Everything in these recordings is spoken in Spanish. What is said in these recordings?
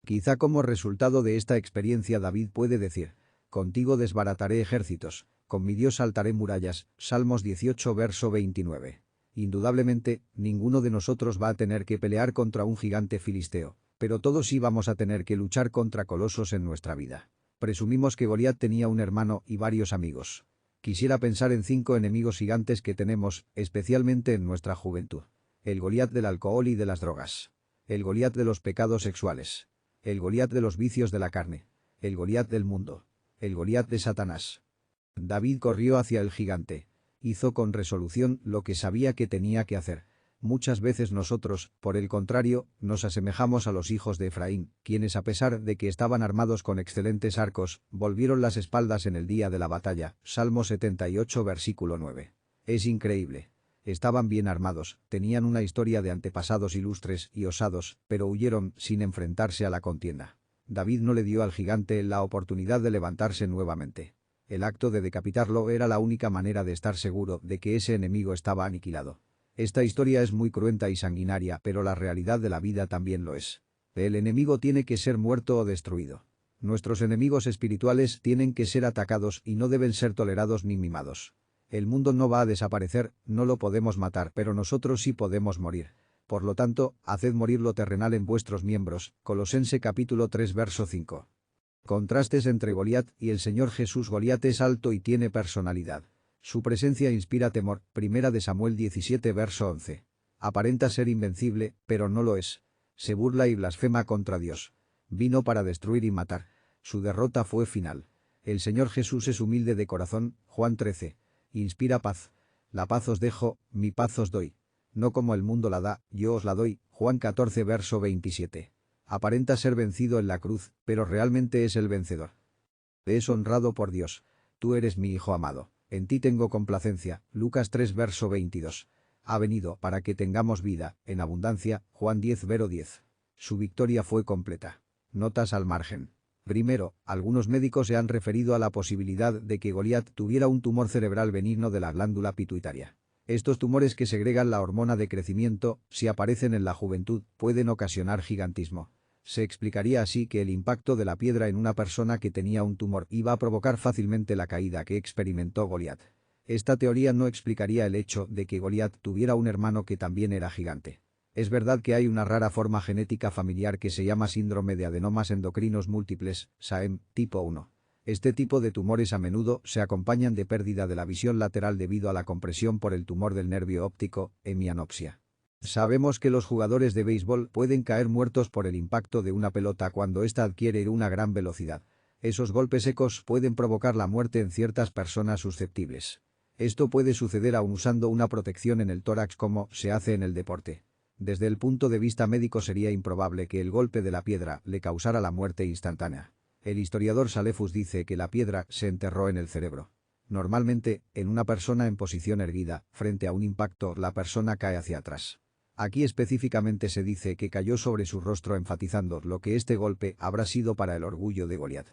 Quizá como resultado de esta experiencia David puede decir: contigo desbarataré ejércitos, con mi Dios saltaré murallas. Salmos 18 verso 29. Indudablemente, ninguno de nosotros va a tener que pelear contra un gigante filisteo, pero todos sí vamos a tener que luchar contra colosos en nuestra vida. Presumimos que Goliat tenía un hermano y varios amigos. Quisiera pensar en 5 enemigos gigantes que tenemos, especialmente en nuestra juventud. El Goliat del alcohol y de las drogas. El Goliat de los pecados sexuales. El Goliat de los vicios de la carne. El Goliat del mundo. El Goliat de Satanás. David corrió hacia el gigante. Hizo con resolución lo que sabía que tenía que hacer. Muchas veces nosotros, por el contrario, nos asemejamos a los hijos de Efraín, quienes a pesar de que estaban armados con excelentes arcos, volvieron las espaldas en el día de la batalla. Salmo 78 versículo 9. Es increíble. Estaban bien armados, tenían una historia de antepasados ilustres y osados, pero huyeron sin enfrentarse a la contienda. David no le dio al gigante la oportunidad de levantarse nuevamente. El acto de decapitarlo era la única manera de estar seguro de que ese enemigo estaba aniquilado. Esta historia es muy cruenta y sanguinaria, pero la realidad de la vida también lo es. El enemigo tiene que ser muerto o destruido. Nuestros enemigos espirituales tienen que ser atacados y no deben ser tolerados ni mimados. El mundo no va a desaparecer, no lo podemos matar, pero nosotros sí podemos morir. Por lo tanto, haced morir lo terrenal en vuestros miembros. Colosense capítulo 3 verso 5. Contrastes entre Goliat y el Señor Jesús. Goliat es alto y tiene personalidad. Su presencia inspira temor. Primera de Samuel 17 verso 11. Aparenta ser invencible, pero no lo es. Se burla y blasfema contra Dios. Vino para destruir y matar. Su derrota fue final. El Señor Jesús es humilde de corazón. Juan 13. Inspira paz. La paz os dejo, mi paz os doy. No como el mundo la da, yo os la doy. Juan 14 verso 27. Aparenta ser vencido en la cruz, pero realmente es el vencedor. Es honrado por Dios. Tú eres mi Hijo amado. En ti tengo complacencia. Lucas 3 verso 22. Ha venido para que tengamos vida, en abundancia. Juan 10 verso 10. Su victoria fue completa. Notas al margen. Primero, algunos médicos se han referido a la posibilidad de que Goliat tuviera un tumor cerebral benigno de la glándula pituitaria. Estos tumores que segregan la hormona de crecimiento, si aparecen en la juventud, pueden ocasionar gigantismo. Se explicaría así que el impacto de la piedra en una persona que tenía un tumor iba a provocar fácilmente la caída que experimentó Goliat. Esta teoría no explicaría el hecho de que Goliat tuviera un hermano que también era gigante. Es verdad que hay una rara forma genética familiar que se llama síndrome de adenomas endocrinos múltiples, SAEM, tipo 1. Este tipo de tumores a menudo se acompañan de pérdida de la visión lateral debido a la compresión por el tumor del nervio óptico, hemianopsia. Sabemos que los jugadores de béisbol pueden caer muertos por el impacto de una pelota cuando ésta adquiere una gran velocidad. Esos golpes secos pueden provocar la muerte en ciertas personas susceptibles. Esto puede suceder aún usando una protección en el tórax como se hace en el deporte. Desde el punto de vista médico sería improbable que el golpe de la piedra le causara la muerte instantánea. El historiador Salefus dice que la piedra se enterró en el cerebro. Normalmente, en una persona en posición erguida, frente a un impacto, la persona cae hacia atrás. Aquí específicamente se dice que cayó sobre su rostro, enfatizando lo que este golpe habrá sido para el orgullo de Goliat.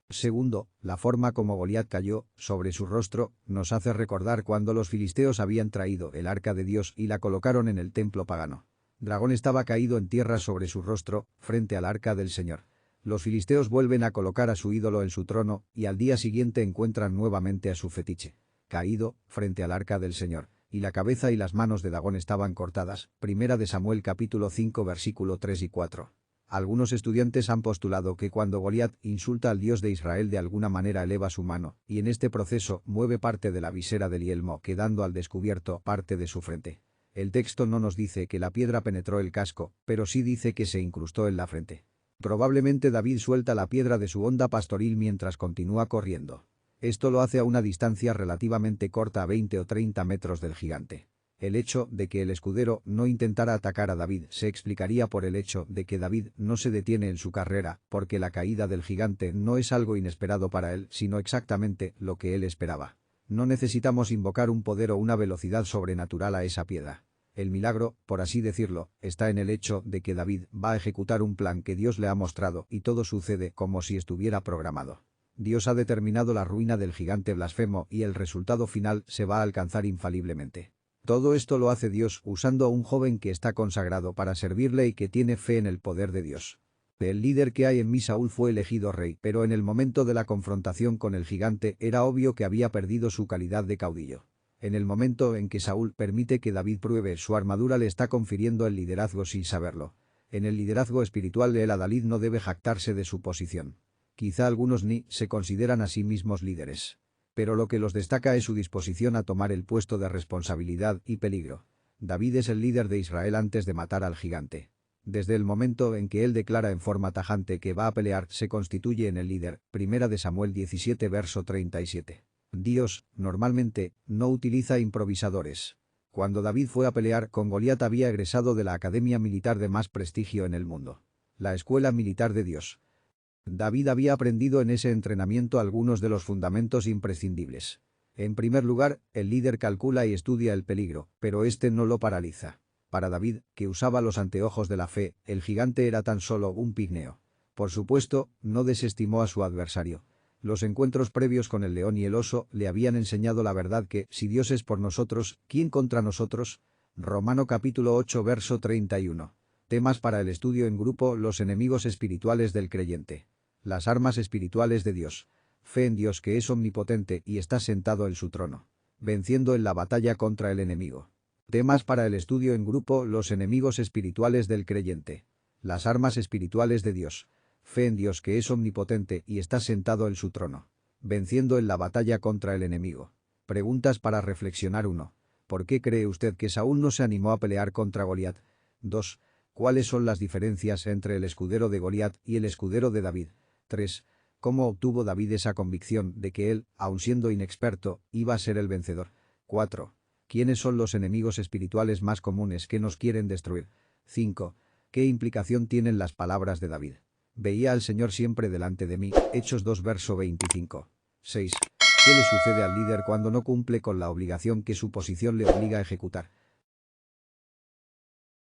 Segundo, la forma como Goliat cayó sobre su rostro nos hace recordar cuando los filisteos habían traído el arca de Dios y la colocaron en el templo pagano. Dragón estaba caído en tierra sobre su rostro, frente al arca del Señor. Los filisteos vuelven a colocar a su ídolo en su trono y al día siguiente encuentran nuevamente a su fetiche caído frente al arca del Señor, y la cabeza y las manos de Dagón estaban cortadas. Primera de Samuel capítulo 5 versículo 3 y 4. Algunos estudiantes han postulado que cuando Goliat insulta al Dios de Israel de alguna manera eleva su mano, y en este proceso mueve parte de la visera del yelmo, quedando al descubierto parte de su frente. El texto no nos dice que la piedra penetró el casco, pero sí dice que se incrustó en la frente. Probablemente David suelta la piedra de su onda pastoril mientras continúa corriendo. Esto lo hace a una distancia relativamente corta, a 20 o 30 metros del gigante. El hecho de que el escudero no intentara atacar a David se explicaría por el hecho de que David no se detiene en su carrera, porque la caída del gigante no es algo inesperado para él, sino exactamente lo que él esperaba. No necesitamos invocar un poder o una velocidad sobrenatural a esa piedra. El milagro, por así decirlo, está en el hecho de que David va a ejecutar un plan que Dios le ha mostrado y todo sucede como si estuviera programado. Dios ha determinado la ruina del gigante blasfemo y el resultado final se va a alcanzar infaliblemente. Todo esto lo hace Dios usando a un joven que está consagrado para servirle y que tiene fe en el poder de Dios. El líder que hay en mí Saúl fue elegido rey, pero en el momento de la confrontación con el gigante era obvio que había perdido su calidad de caudillo. En el momento en que Saúl permite que David pruebe su armadura le está confiriendo el liderazgo sin saberlo. En el liderazgo espiritual el adalid no debe jactarse de su posición. Quizá algunos ni se consideran a sí mismos líderes. Pero lo que los destaca es su disposición a tomar el puesto de responsabilidad y peligro. David es el líder de Israel antes de matar al gigante. Desde el momento en que él declara en forma tajante que va a pelear, se constituye en el líder. Primera de Samuel 17 verso 37. Dios, normalmente, no utiliza improvisadores. Cuando David fue a pelear con Goliat había egresado de la academia militar de más prestigio en el mundo. La Escuela Militar de Dios. David había aprendido en ese entrenamiento algunos de los fundamentos imprescindibles. En primer lugar, el líder calcula y estudia el peligro, pero este no lo paraliza. Para David, que usaba los anteojos de la fe, el gigante era tan solo un pigmeo. Por supuesto, no desestimó a su adversario. Los encuentros previos con el león y el oso le habían enseñado la verdad que, si Dios es por nosotros, ¿quién contra nosotros? Romano capítulo 8 verso 31. Temas para el estudio en grupo: los enemigos espirituales del creyente. Las armas espirituales de Dios. Fe en Dios que es omnipotente y está sentado en su trono. Venciendo en la batalla contra el enemigo. Temas para el estudio en grupo: los enemigos espirituales del creyente. Las armas espirituales de Dios. Fe en Dios que es omnipotente y está sentado en su trono. Venciendo en la batalla contra el enemigo. Preguntas para reflexionar. 1. ¿Por qué cree usted que Saúl no se animó a pelear contra Goliat? 2. ¿Cuáles son las diferencias entre el escudero de Goliat y el escudero de David? 3. ¿Cómo obtuvo David esa convicción de que él, aun siendo inexperto, iba a ser el vencedor? 4. ¿Quiénes son los enemigos espirituales más comunes que nos quieren destruir? 5. ¿Qué implicación tienen las palabras de David? Veía al Señor siempre delante de mí. Hechos 2 verso 25. 6. ¿Qué le sucede al líder cuando no cumple con la obligación que su posición le obliga a ejecutar?